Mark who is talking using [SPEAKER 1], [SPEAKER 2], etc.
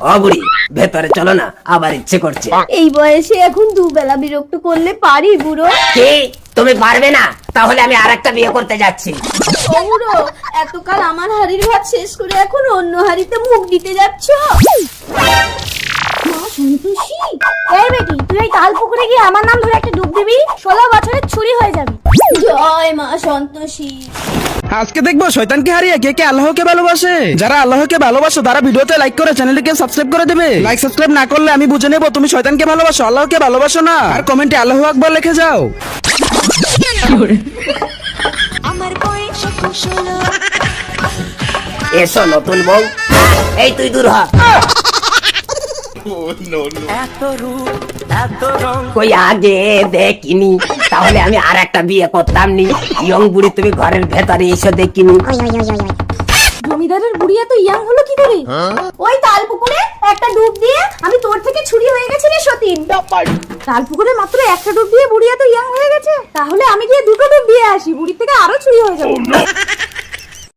[SPEAKER 1] ও বুড়ি, ভেতরে চলো না, আবার ইচ্ছে করছে।
[SPEAKER 2] এই বয়সে এখন দুবেলা বিরক্ত করলে পারি বুড়ো?
[SPEAKER 1] কি তুমি পারবে না? তাহলে আমি আরেকটা বিয়ে করতে যাচ্ছি।
[SPEAKER 2] ও বুড়ো, এতকাল আমার হাড়ির ভাত শেষ করে এখন অন্য হাড়িতে মুখ দিতে যাচ্ছ? মা সন্তোষী, এই বেটি, তুই এই তাল পুকুরে গিয়ে আমার নাম ধরে একটা ডুব দিবি, 16 বছরের ছুরি হয়ে যাবি। জয় মা সন্তোষী।
[SPEAKER 3] আজকে দেখবো শয়তানকে হারিয়ে কে কে আল্লাহকে ভালোবাসে। যারা আল্লাহকে ভালোবাসো তারা ভিডিওতে লাইক করে চ্যানেলটিকে সাবস্ক্রাইব করে দেবে। লাইক সাবস্ক্রাইব না করলে আমি বুঝে নেবো তুমি শয়তানকে ভালোবাসো, আল্লাহকে ভালোবাসো না। আর কমেন্টে আল্লাহু আকবার লিখে যাও।
[SPEAKER 4] আমার বয়স 16।
[SPEAKER 1] এসো নতুন বউ, এই তুই দূর হ। কই আগে দেখিনি, তাহলে আমি আর একটা বিয়ে করতাম নি। ইয়ং বুড়ি তুমি ঘরের ভেতরে এসো দেখিনি।
[SPEAKER 2] জমিদারের বুড়ি এত ইয়াং হলো কি করে? ওই তাল পুকুরে একটা ডুব দিয়ে আমি তোর থেকে ছুরি হয়ে গেছি রে সতীন। তাল পুকুরে মাত্র একটা ডুব দিয়ে বুড়ি এত ইয়াং হয়ে গেছে, তাহলে আমি গিয়ে দুটো ডুব দিয়ে আসি, বুড়ির থেকে আরো ছুরি হয়ে যাবে।